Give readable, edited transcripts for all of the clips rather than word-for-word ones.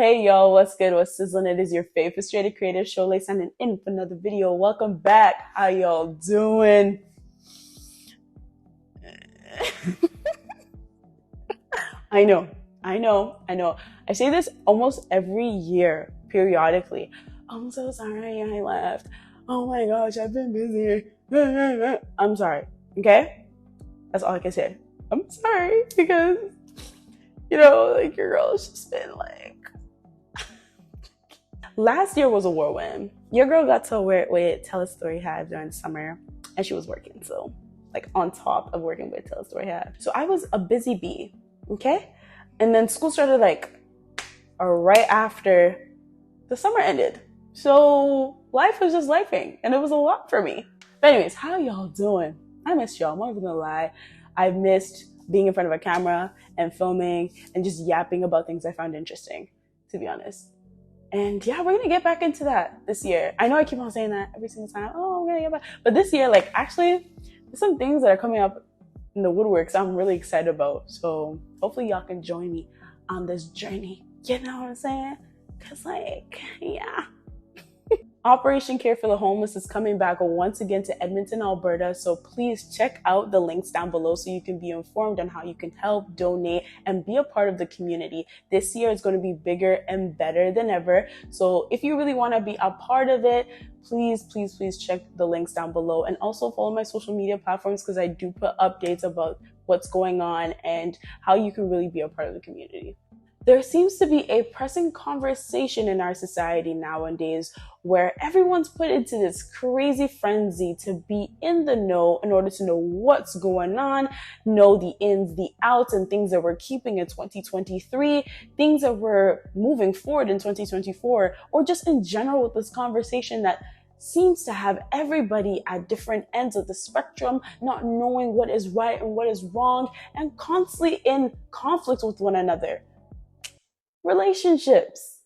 Hey y'all, what's good? What's sizzling? It is your favorite frustrated creative show, Lay signing in for another video. Welcome back. How y'all doing? I know. I say this almost every year, periodically. I'm so sorry I left. Oh my gosh, I've been busy. I'm sorry, okay? That's all I can say. I'm sorry because, like your girl's just been like, last year was a whirlwind. Your girl got to Tell a Story Hive during summer, and she was working, so like on top of working with Tell a Story Hive. So I was a busy bee, okay? And then school started right after the summer ended. So life was just lifing, and it was a lot for me. But anyways, how y'all doing? I missed y'all. I'm not even gonna lie. I missed being in front of a camera and filming and just yapping about things I found interesting, to be honest. And yeah, we're gonna get back into that this year. I know I keep on saying that every single time. Oh, we're gonna get back. But this year, actually, there's some things that are coming up in the woodworks I'm really excited about. So hopefully y'all can join me on this journey. You know what I'm saying? Cause yeah. Operation Care for the Homeless is coming back once again to Edmonton, Alberta. So please check out the links down below so you can be informed on how you can help, donate, and be a part of the community. This year is going to be bigger and better than ever. So if you really want to be a part of it, please check the links down below, and also follow my social media platforms because I do put updates about what's going on and how you can really be a part of the community. There seems to be a pressing conversation in our society nowadays where everyone's put into this crazy frenzy to be in the know in order to know what's going on, know the ins, the outs, and things that we're keeping in 2023, things that we're moving forward in 2024, or just in general with this conversation that seems to have everybody at different ends of the spectrum, not knowing what is right and what is wrong, and constantly in conflict with one another. Relationships.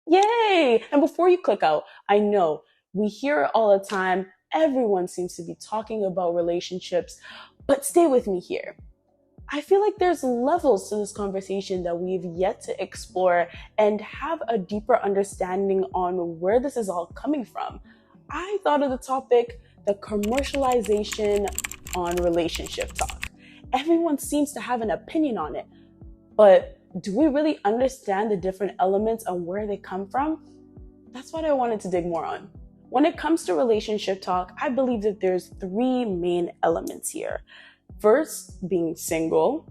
Yay! And before you click out, I know we hear it all the time. Everyone seems to be talking about relationships, but stay with me here. I feel like there's levels to this conversation that we've yet to explore and have a deeper understanding on where this is all coming from. I thought of the topic, the commercialization on relationship talk. Everyone seems to have an opinion on it, but do we really understand the different elements and where they come from? That's what I wanted to dig more on. When it comes to relationship talk, I believe that there's three main elements here. First, being single,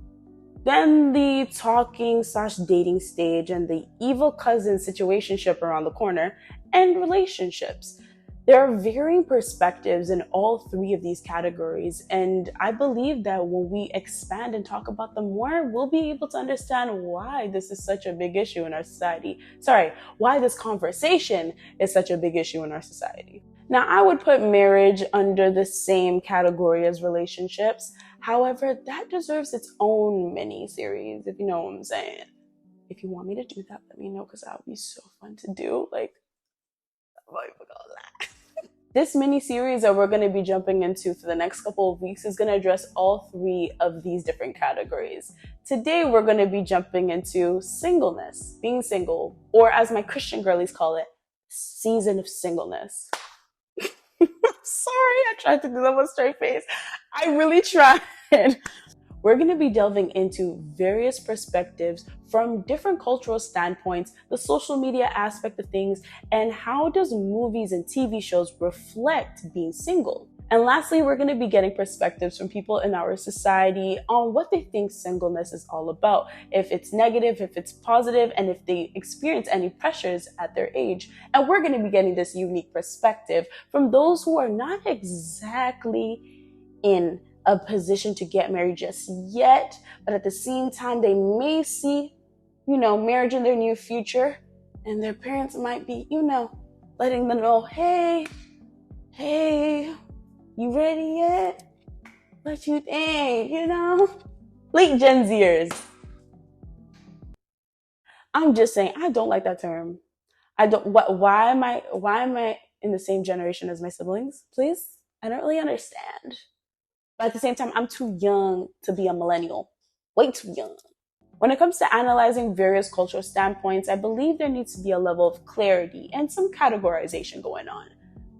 then the talking/dating stage, and the evil cousin situationship around the corner, and relationships. There are varying perspectives in all three of these categories, and I believe that when we expand and talk about them more, we'll be able to understand why this is such a big issue in our society. Why this conversation is such a big issue in our society. Now, I would put marriage under the same category as relationships. However, that deserves its own mini-series, if you know what I'm saying. If you want me to do that, let me know, because that would be so fun to do. This mini-series that we're going to be jumping into for the next couple of weeks is going to address all three of these different categories. Today, we're going to be jumping into singleness, being single, or as my Christian girlies call it, season of singleness. I'm sorry, I tried to do that with a straight face. I really tried. We're going to be delving into various perspectives from different cultural standpoints, the social media aspect of things, and how does movies and TV shows reflect being single. And lastly, we're going to be getting perspectives from people in our society on what they think singleness is all about, if it's negative, if it's positive, and if they experience any pressures at their age. And we're going to be getting this unique perspective from those who are not exactly in a position to get married just yet, but at the same time, they may see, marriage in their near future, and their parents might be, letting them know, hey, you ready yet? What you think, Late Gen Zers. I'm just saying, I don't like that term. Why am I in the same generation as my siblings, please? I don't really understand. But at the same time, I'm too young to be a millennial. Way too young. When it comes to analyzing various cultural standpoints, I believe there needs to be a level of clarity and some categorization going on.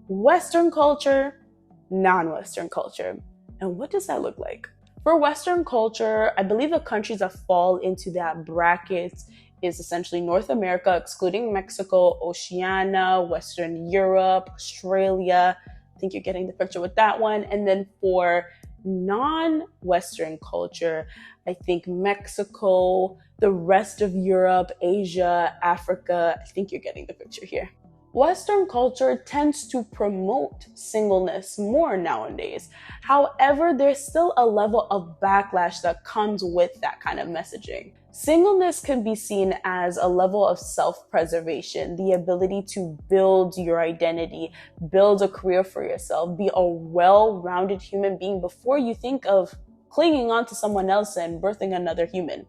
Western culture, non-Western culture. And what does that look like? For Western culture, I believe the countries that fall into that bracket is essentially North America, excluding Mexico, Oceania, Western Europe, Australia. I think you're getting the picture with that one. And then for non-Western culture, I think Mexico, the rest of Europe, Asia, Africa. I think you're getting the picture here. Western culture tends to promote singleness more nowadays. However, there's still a level of backlash that comes with that kind of messaging. Singleness can be seen as a level of self-preservation, the ability to build your identity, build a career for yourself, be a well-rounded human being before you think of clinging on to someone else and birthing another human.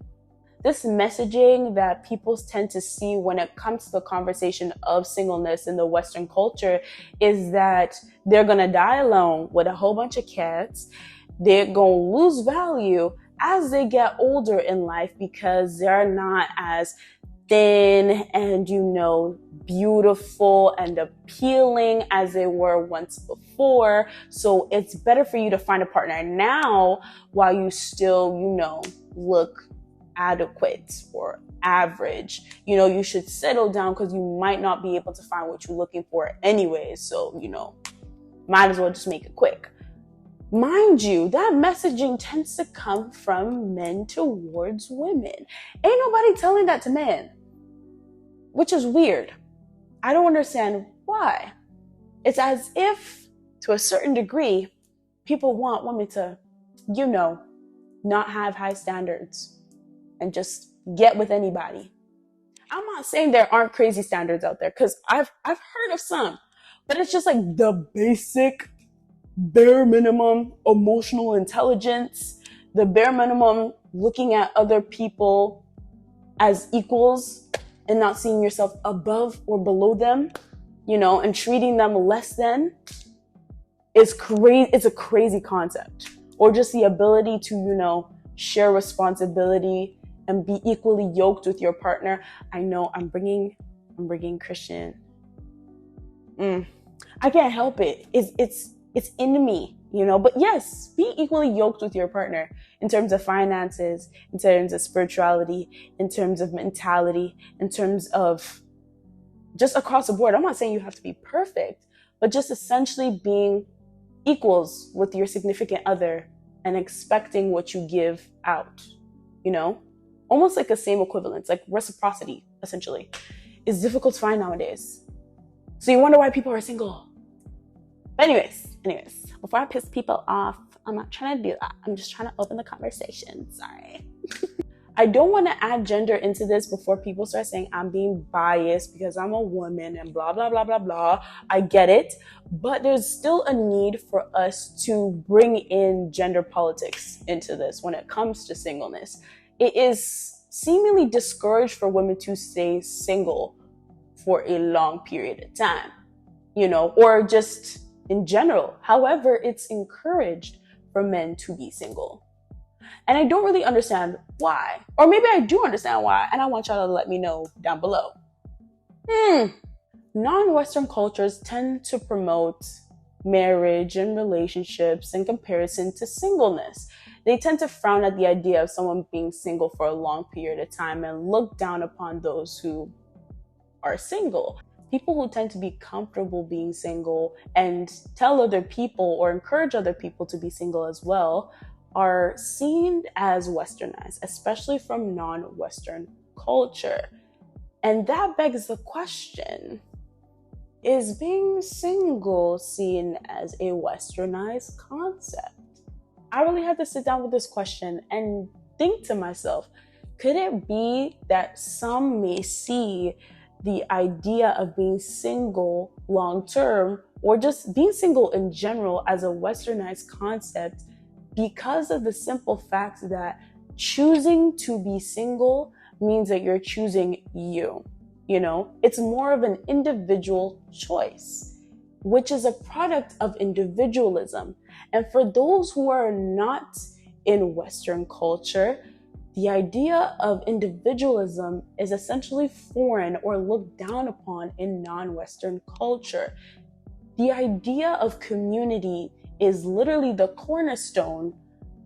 This messaging that people tend to see when it comes to the conversation of singleness in the Western culture is that they're going to die alone with a whole bunch of kids. They're going to lose value as they get older in life because they're not as thin and, beautiful and appealing as they were once before. So it's better for you to find a partner now while you still, look adequate or average. You should settle down because you might not be able to find what you're looking for anyway. So, might as well just make it quick. Mind you, that messaging tends to come from men towards women. Ain't nobody telling that to men, which is weird. I don't understand why. It's as if, to a certain degree, people want women to, not have high standards and just get with anybody. I'm not saying there aren't crazy standards out there, because I've heard of some, but it's just like the basic, bare minimum emotional intelligence, the bare minimum looking at other people as equals and not seeing yourself above or below them, and treating them less than is crazy. It's a crazy concept. Or just the ability to, share responsibility and be equally yoked with your partner. I know I'm bringing Christian. I can't help it. It's in me, but yes, be equally yoked with your partner in terms of finances, in terms of spirituality, in terms of mentality, in terms of just across the board. I'm not saying you have to be perfect, but just essentially being equals with your significant other and expecting what you give out, almost like a same equivalence, like reciprocity, essentially, is difficult to find nowadays. So you wonder why people are single. But anyways, before I piss people off, I'm not trying to do that. I'm just trying to open the conversation. Sorry. I don't want to add gender into this before people start saying I'm being biased because I'm a woman and blah, blah, blah, blah, blah. I get it. But there's still a need for us to bring in gender politics into this when it comes to singleness. It is seemingly discouraged for women to stay single for a long period of time, or just in general. However, it's encouraged for men to be single. And I don't really understand why. Or maybe I do understand why, and I want y'all to let me know down below. Non-Western cultures tend to promote marriage and relationships in comparison to singleness. They tend to frown at the idea of someone being single for a long period of time and look down upon those who are single. People who tend to be comfortable being single and tell other people or encourage other people to be single as well are seen as westernized, especially from non-Western culture. And that begs the question, is being single seen as a westernized concept? I really had to sit down with this question and think to myself, could it be that some may see the idea of being single long-term, or just being single in general, as a westernized concept because of the simple fact that choosing to be single means that you're choosing you? It's more of an individual choice, which is a product of individualism. And for those who are not in Western culture, The idea of individualism is essentially foreign or looked down upon in non-Western culture. The idea of community is literally the cornerstone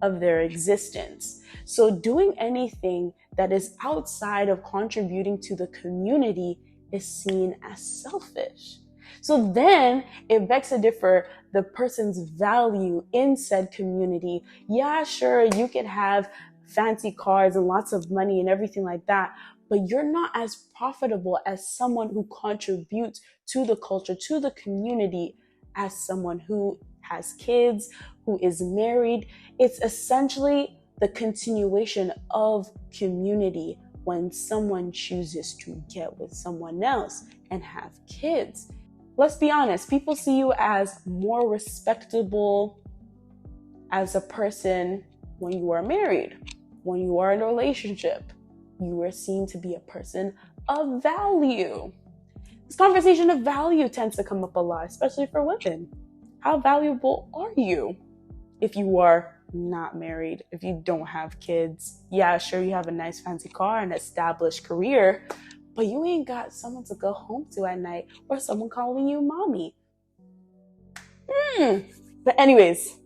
of their existence. So doing anything that is outside of contributing to the community is seen as selfish. So then it begs to differ the person's value in said community. Yeah, sure, you can have fancy cars and lots of money and everything like that, but you're not as profitable as someone who contributes to the culture, to the community, as someone who has kids, who is married. It's essentially the continuation of community when someone chooses to get with someone else and have kids. Let's be honest, people see you as more respectable as a person when you are married, when you are in a relationship. You are seen to be a person of value. This conversation of value tends to come up a lot, especially for women. How valuable are you if you are not married, if you don't have kids? Yeah, sure, you have a nice fancy car and established career, but you ain't got someone to go home to at night or someone calling you mommy. But anyways,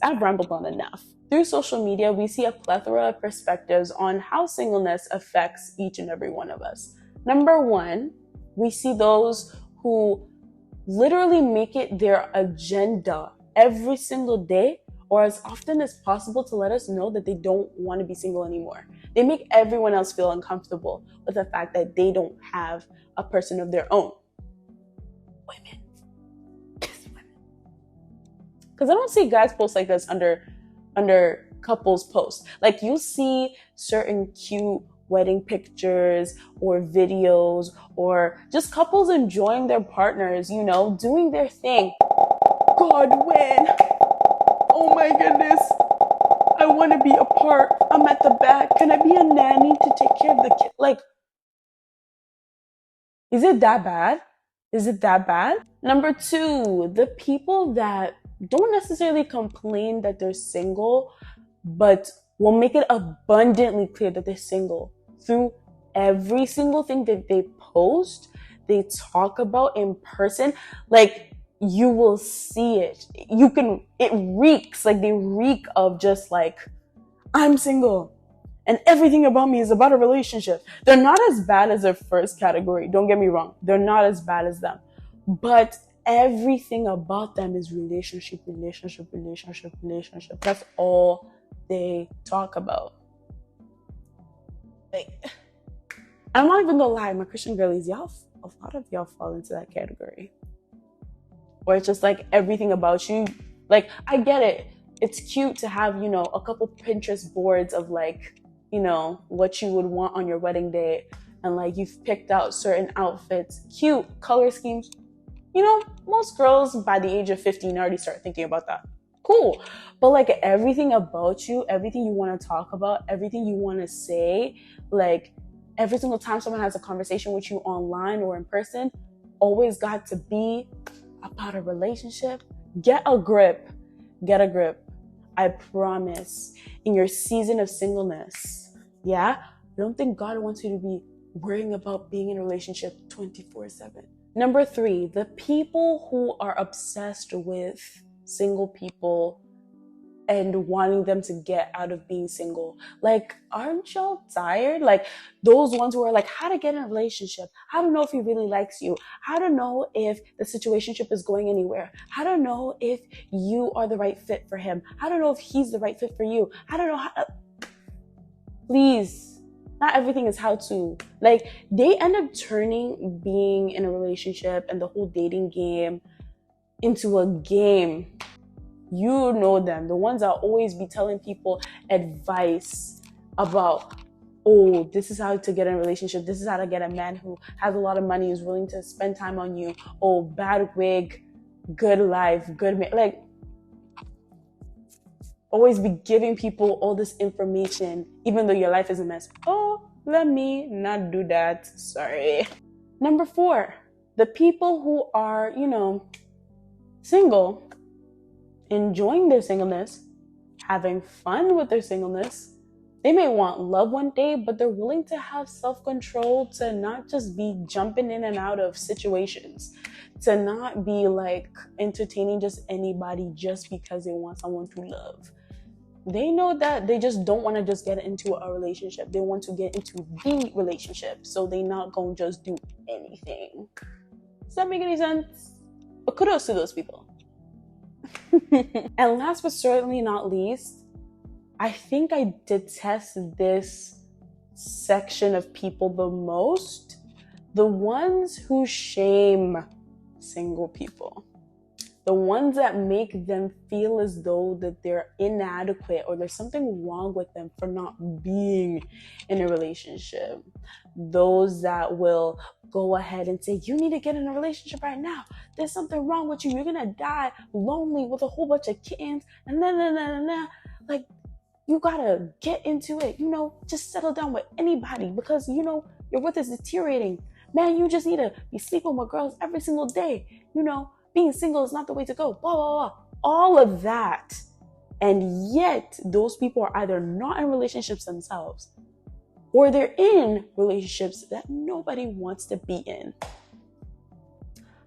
I've rambled on enough. Through social media, we see a plethora of perspectives on how singleness affects each and every one of us. Number one, we see those who literally make it their agenda every single day or as often as possible to let us know that they don't want to be single anymore. They make everyone else feel uncomfortable with the fact that they don't have a person of their own. Women. Because I don't see guys post like this under couples posts. Like, you'll see certain cute wedding pictures or videos or just couples enjoying their partners, doing their thing. God, when? Oh my goodness. I want to be a part. I'm at the back. Can I be a nanny to take care of the kid? Like, is it that bad? Is it that bad? Number two, the people that don't necessarily complain that they're single, but will make it abundantly clear that they're single through every single thing that they post, they talk about in person. Like, you will see it. It reeks, like they reek of just like, I'm single and everything about me is about a relationship. They're not as bad as their first category. Don't get me wrong. They're not as bad as them, but everything about them is relationship. That's all they talk about. Like, I'm not even gonna lie, my Christian girlies, a lot of y'all fall into that category. Where it's just like everything about you. Like, I get it. It's cute to have, a couple Pinterest boards of like, what you would want on your wedding day. And like, you've picked out certain outfits, cute color schemes. Most girls by the age of 15 already start thinking about that. Cool. But like, everything about you, everything you want to talk about, everything you want to say, like every single time someone has a conversation with you online or in person, always got to be about a relationship. Get a grip. I promise, in your season of singleness, I don't think God wants you to be worrying about being in a relationship 24/7. Number three, the people who are obsessed with single people and wanting them to get out of being single. Like, aren't y'all tired? Like, those ones who are like, how to get in a relationship, how to know if he really likes you, how to know if the situationship is going anywhere, how to know if you are the right fit for him, how to know if he's the right fit for you, how to know how to... Please, not everything is how to. Like, they end up turning being in a relationship and the whole dating game into a game. You know them, the ones that always be telling people advice about, oh, this is how to get in a relationship. This is how to get a man who has a lot of money, who's willing to spend time on you. Oh, bad wig, good life, good man. Like, always be giving people all this information, even though your life is a mess. Oh, let me not do that. Sorry. Number four, the people who are, single, enjoying their singleness, having fun with their singleness, They may want love one day, but they're willing to have self-control to not just be jumping in and out of situations, to not be like entertaining just anybody just because they want someone to love. They know that they just don't want to just get into a relationship. They want to get into the relationship. So they not going to just do anything. Does that make any sense? But kudos to those people. And last but certainly not least, I think I detest this section of people the most. The ones who shame single people. The ones that make them feel as though that they're inadequate or there's something wrong with them for not being in a relationship. Those that will go ahead and say, you need to get in a relationship right now. There's something wrong with you. You're going to die lonely with a whole bunch of kittens. And like, you gotta get into it, just settle down with anybody because, your worth is deteriorating. Man, you just need to be sleeping with girls every single day. Being single is not the way to go, blah, blah, blah. All of that. And yet those people are either not in relationships themselves or they're in relationships that nobody wants to be in.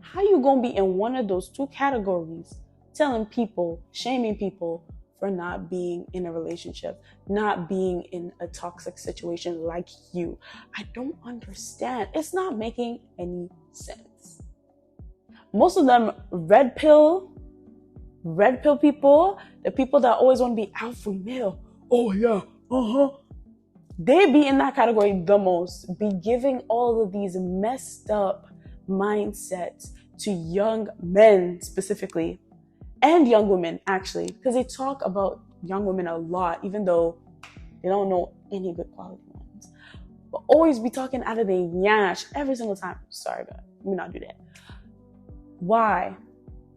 How you gonna be in one of those two categories, shaming people, for not being in a relationship, not being in a toxic situation like you? I don't understand. It's not making any sense. Most of them red pill people, the people that always want to be alpha male. Oh yeah, they be in that category the most, be giving all of these messed up mindsets to young men specifically. And young women, actually, because they talk about young women a lot, even though they don't know any good quality ones. But always be talking out of the yash every single time. Sorry, God, let me not do that. Why?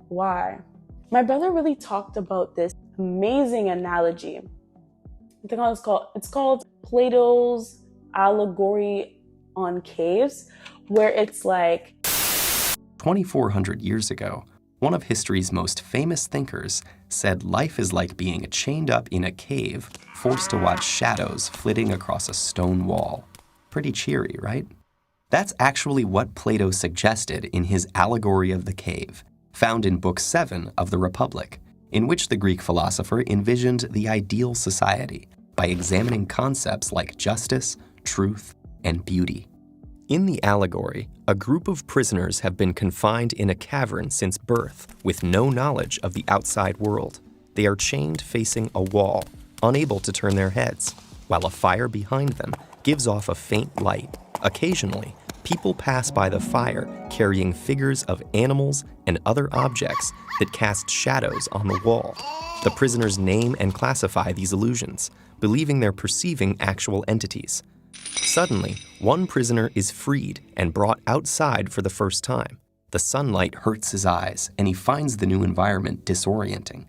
My brother really talked about this amazing analogy. I think it's called Plato's Allegory on Caves, where it's like 2,400 years ago, one of history's most famous thinkers said life is like being chained up in a cave, forced to watch shadows flitting across a stone wall. Pretty cheery, right? That's actually what Plato suggested in his Allegory of the Cave, found in Book 7 of the Republic, in which the Greek philosopher envisioned the ideal society by examining concepts like justice, truth, and beauty. In the allegory, a group of prisoners have been confined in a cavern since birth with no knowledge of the outside world. They are chained facing a wall, unable to turn their heads, while a fire behind them gives off a faint light. Occasionally, people pass by the fire carrying figures of animals and other objects that cast shadows on the wall. The prisoners name and classify these illusions, believing they're perceiving actual entities. Suddenly, one prisoner is freed and brought outside for the first time. The sunlight hurts his eyes, and he finds the new environment disorienting.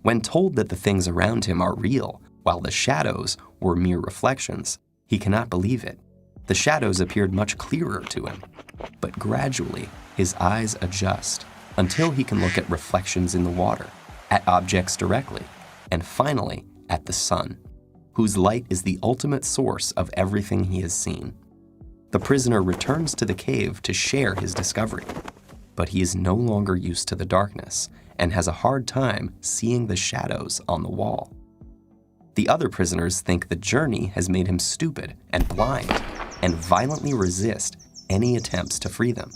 When told that the things around him are real, while the shadows were mere reflections, he cannot believe it. The shadows appeared much clearer to him, but gradually his eyes adjust until he can look at reflections in the water, at objects directly, and finally at the sun, whose light is the ultimate source of everything he has seen. The prisoner returns to the cave to share his discovery, but he is no longer used to the darkness and has a hard time seeing the shadows on the wall. The other prisoners think the journey has made him stupid and blind and violently resist any attempts to free them.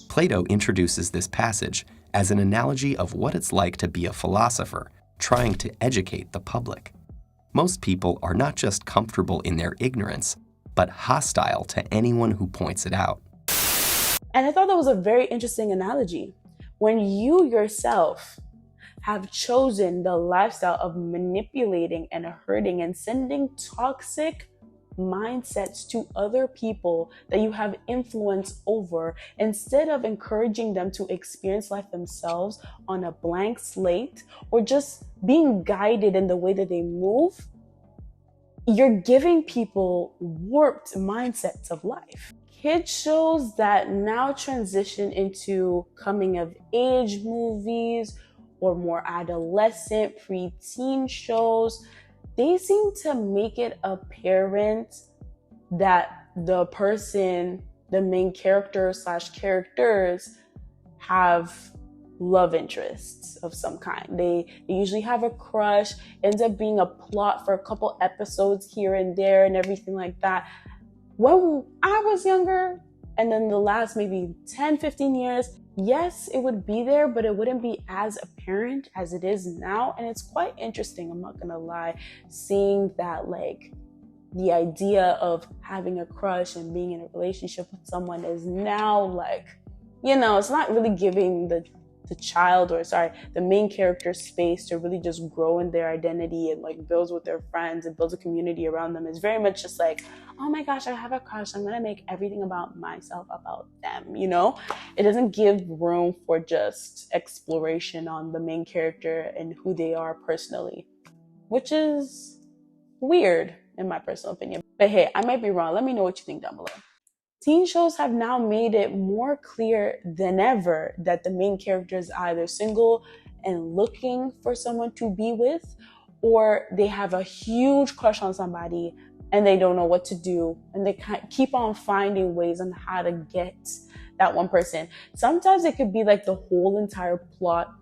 Plato introduces this passage as an analogy of what it's like to be a philosopher trying to educate the public. Most people are not just comfortable in their ignorance, but hostile to anyone who points it out. And I thought that was a very interesting analogy. When you yourself have chosen the lifestyle of manipulating and hurting and sending toxic mindsets to other people that you have influence over, instead of encouraging them to experience life themselves on a blank slate or just being guided in the way that they move, you're giving people warped mindsets of life. Kid shows that now transition into coming of age movies or more adolescent, preteen shows, they seem to make it apparent that the person, the main character / characters, have love interests of some kind. They usually have a crush, ends up being a plot for a couple episodes here and there and everything like that. When I was younger, and then the last maybe 10, 15 years, yes, it would be there, but it wouldn't be as apparent as it is now. And it's quite interesting, I'm not gonna lie, seeing that like the idea of having a crush and being in a relationship with someone is now like, you know, it's not really giving the child, or sorry, the main character space to really just grow in their identity and like builds with their friends and builds a community around them. It's very much just like, oh my gosh, I have a crush, I'm gonna make everything about myself about them, you know? It doesn't give room for just exploration on the main character and who they are personally, which is weird in my personal opinion. But hey, I might be wrong. Let me know what you think down below. Teen shows have now made it more clear than ever that the main character is either single and looking for someone to be with, or they have a huge crush on somebody and they don't know what to do, and they keep on finding ways on how to get that one person. Sometimes it could be like the whole entire plot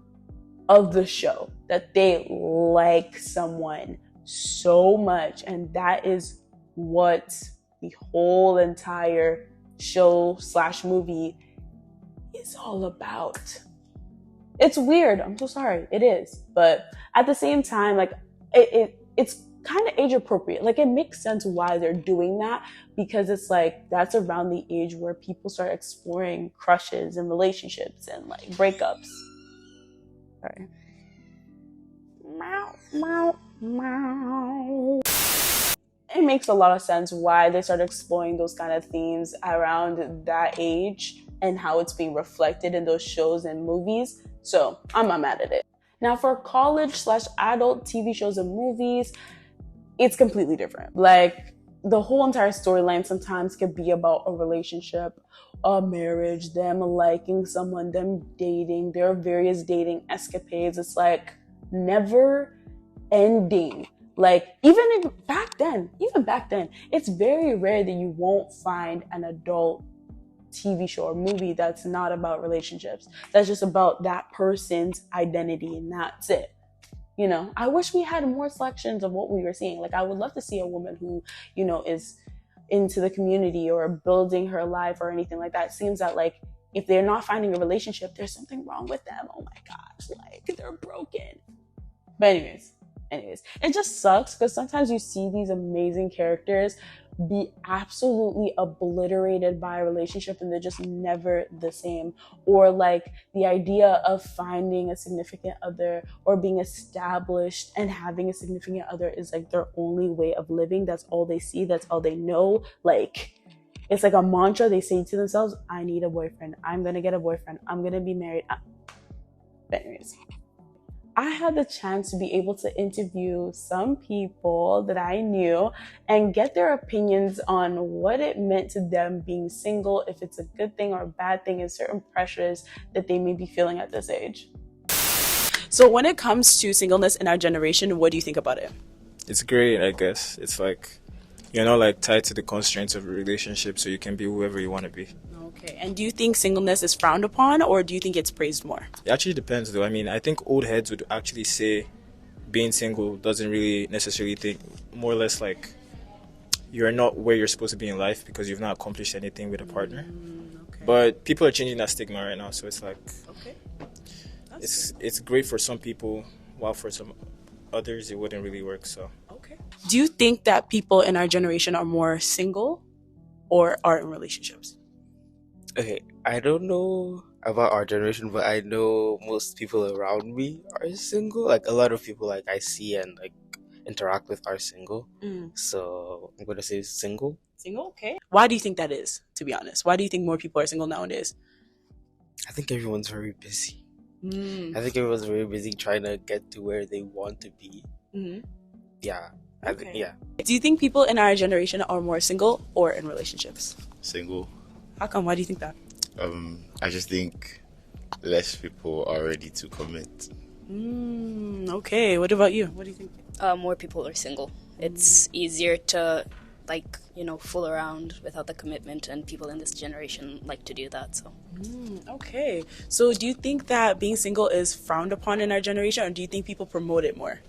of the show, that they like someone so much, and that is what the whole entire show / movie is all about. It's weird, I'm so sorry, it is, but at the same time, like it's kind of age appropriate. Like it makes sense why they're doing that, because it's like that's around the age where people start exploring crushes and relationships and like breakups. Sorry. Meow, meow, meow. It makes a lot of sense why they started exploring those kind of themes around that age and how it's being reflected in those shows and movies. So I'm not mad at it. Now for college / adult TV shows and movies, it's completely different. Like the whole entire storyline sometimes could be about a relationship, a marriage, them liking someone, them dating, their various dating escapades. It's like never ending. Like even back then, it's very rare that you won't find an adult TV show or movie that's not about relationships. That's just about that person's identity and that's it. You know, I wish we had more selections of what we were seeing. Like I would love to see a woman who, you know, is into the community or building her life or anything like that. It seems that like if they're not finding a relationship, there's something wrong with them. Oh my gosh, like they're broken. But anyways, it just sucks because sometimes you see these amazing characters be absolutely obliterated by a relationship and they're just never the same. Or like the idea of finding a significant other or being established and having a significant other is like their only way of living. That's all they see, that's all they know. Like it's like a mantra they say to themselves, I need a boyfriend, I'm gonna get a boyfriend, I'm gonna be married. But anyways, I had the chance to be able to interview some people that I knew and get their opinions on what it meant to them being single, if it's a good thing or a bad thing, and certain pressures that they may be feeling at this age. So when it comes to singleness in our generation, what do you think about it? It's great, I guess. It's like you're not like tied to the constraints of a relationship, so you can be whoever you want to be. Okay, and do you think singleness is frowned upon, or do you think it's praised more? It actually depends, though. I mean, I think old heads would actually say being single doesn't really necessarily think, more or less like you're not where you're supposed to be in life because you've not accomplished anything with a partner. Okay. But people are changing that stigma right now, so it's like Okay. it's great for some people, while for some others it wouldn't really work. So okay. Do you think that people in our generation are more single or are in relationships? Okay, I don't know about our generation, but I know most people around me are single. Like a lot of people like I see and like interact with are single. So I'm gonna say single. Single, okay. Why do you think that is, to be honest? Why do you think more people are single nowadays? I think everyone's very busy. I think everyone's very busy trying to get to where they want to be. Yeah. I think, yeah. Do you think people in our generation are more single or in relationships? Single. How come? Why do you think that? I just think less people are ready to commit. Okay. What about you? What do you think? More people are single. It's easier to, like, fool around without the commitment, and people in this generation like to do that. So Okay. So do you think that being single is frowned upon in our generation, or do you think people promote it more?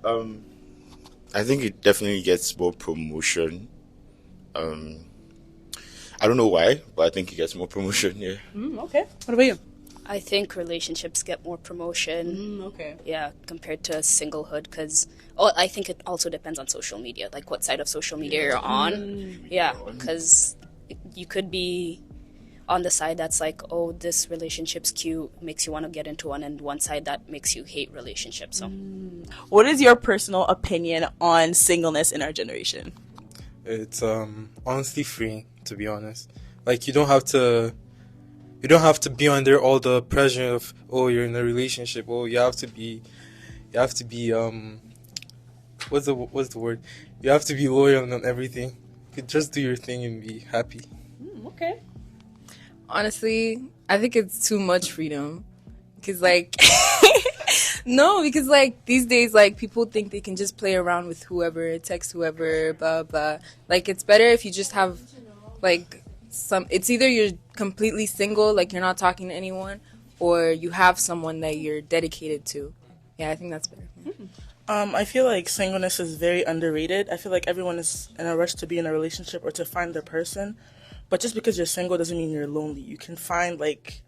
I think it definitely gets more promotion. I don't know why, but I think it gets more promotion. Yeah. Okay. What about you? I think relationships get more promotion. Okay. Yeah, compared to singlehood, because I think it also depends on social media, like what side of social media you're on. Yeah, because you could be on the side that's like, oh, this relationship's cute, makes you want to get into one, and one side that makes you hate relationships. So, What is your personal opinion on singleness in our generation? It's honestly freeing, to be honest. Like, you don't have to be under all the pressure of, oh, you're in a relationship, oh, you have to be what's the word? You have to be loyal and everything. You could just do your thing and be happy. Okay. Honestly, I think it's too much freedom. Because, like, no, because, like, these days, like, people think they can just play around with whoever, text whoever, blah, blah. Like, it's better if you just have, like, it's either you're completely single, like, you're not talking to anyone, or you have someone that you're dedicated to. Yeah, I think that's better. I feel like singleness is very underrated. I feel like everyone is in a rush to be in a relationship or to find their person. But just because you're single doesn't mean you're lonely. You can find, like,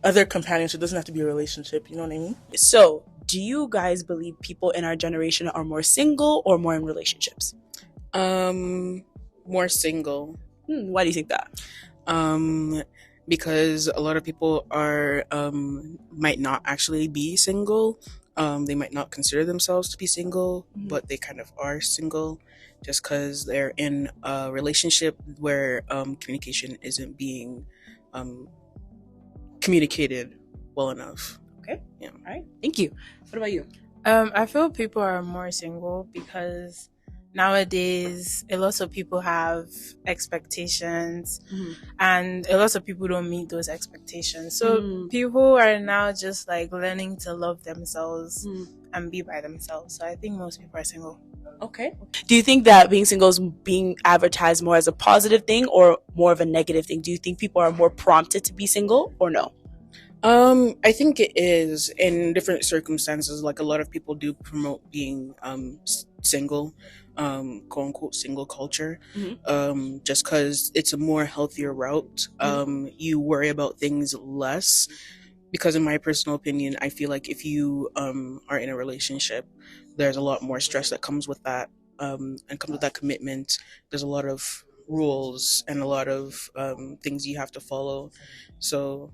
other companionship. It doesn't have to be a relationship. You know what I mean? So, do you guys believe people in our generation are more single or more in relationships? More single. Why do you think that? Because a lot of people are might not actually be single. They might not consider themselves to be single, but they kind of are single just because they're in a relationship where communication isn't being communicated well enough. Okay. Yeah. All right. Thank you. What about you? I feel people are more single because nowadays a lot of people have expectations and a lot of people don't meet those expectations. So people are now just like learning to love themselves and be by themselves. So I think most people are single. Okay. Do you think that being single is being advertised more as a positive thing or more of a negative thing? Do you think people are more prompted to be single or no? I think it is in different circumstances. Like, a lot of people do promote being single, quote unquote single culture, just because it's a more healthier route. You worry about things less, because in my personal opinion, I feel like if you are in a relationship, there's a lot more stress that comes with that, and comes with that commitment. There's a lot of rules and a lot of things you have to follow. So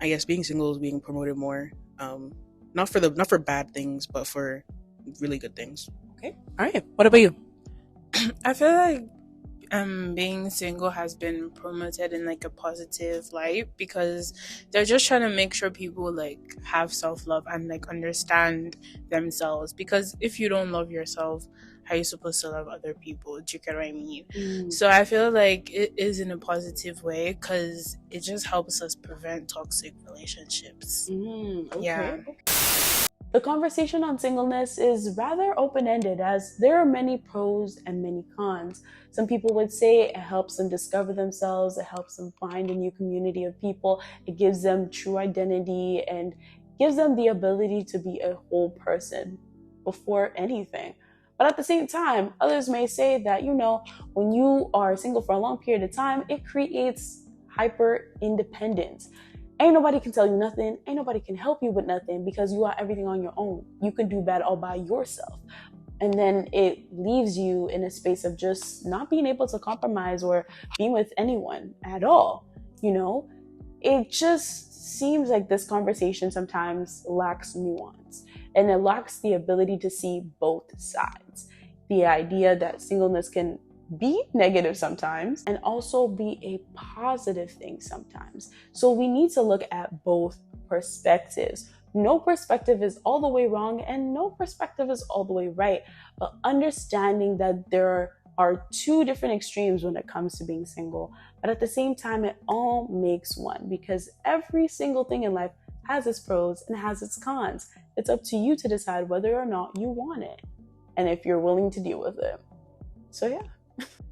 I guess being single is being promoted more, not for bad things, but for really good things. Okay. All right. What about you? I feel like being single has been promoted in like a positive light because they're just trying to make sure people like have self-love and like understand themselves, because if you don't love yourself, how are you supposed to love other people? Do you get what I mean? So I feel like it is in a positive way because it just helps us prevent toxic relationships. Okay. Yeah. The conversation on singleness is rather open-ended, as there are many pros and many cons. Some people would say it helps them discover themselves, it helps them find a new community of people, it gives them true identity, and gives them the ability to be a whole person before anything. But at the same time, others may say that, when you are single for a long period of time, it creates hyper independence. Ain't nobody can tell you nothing. Ain't nobody can help you with nothing because you got everything on your own. You can do that all by yourself. And then it leaves you in a space of just not being able to compromise or being with anyone at all. It just seems like this conversation sometimes lacks nuance, and it lacks the ability to see both sides. The idea that singleness can be negative sometimes and also be a positive thing sometimes. So we need to look at both perspectives. No perspective is all the way wrong and no perspective is all the way right, but understanding that there are two different extremes when it comes to being single, but at the same time it all makes one, because every single thing in life has its pros and has its cons. It's up to you to decide whether or not you want it and if you're willing to deal with it. So yeah.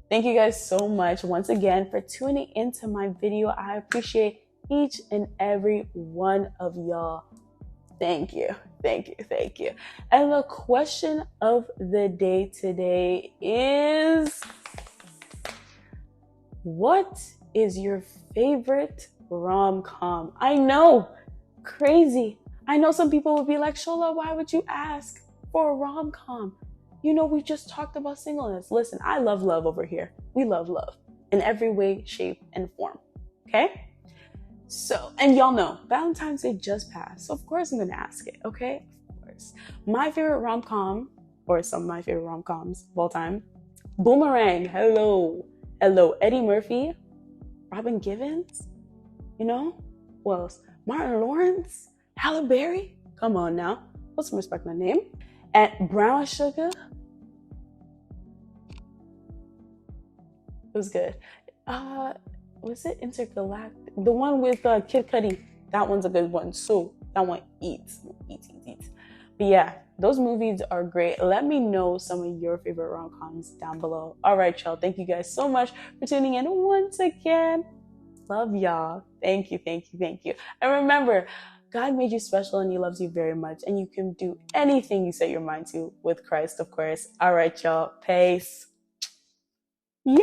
Thank you guys so much once again for tuning into my video. I appreciate each and every one of y'all. Thank you. Thank you. Thank you. And the question of the day today is, what is your favorite rom-com? I know, crazy. I know some people would be like, Shola, why would you ask for a rom-com? You know, we just talked about singleness. Listen, I love love over here. We love love in every way, shape, and form. Okay? So, and y'all know, Valentine's Day just passed. So of course I'm going to ask it. Okay? Of course. My favorite rom-com, or some of my favorite rom-coms of all time, Boomerang. Hello. Hello. Eddie Murphy. Robin Givens. You know? Who else? Martin Lawrence. Halle Berry. Come on now. Put some respect on my name. And Brown Sugar. It was good. Was it Intergalactic? The one with Kid Cudi. That one's a good one. So that one eats. But yeah, those movies are great. Let me know some of your favorite rom-coms down below. All right, y'all. Thank you guys so much for tuning in once again. Love y'all. Thank you. And remember, God made you special and he loves you very much. And you can do anything you set your mind to with Christ, of course. All right, y'all. Peace. Yay!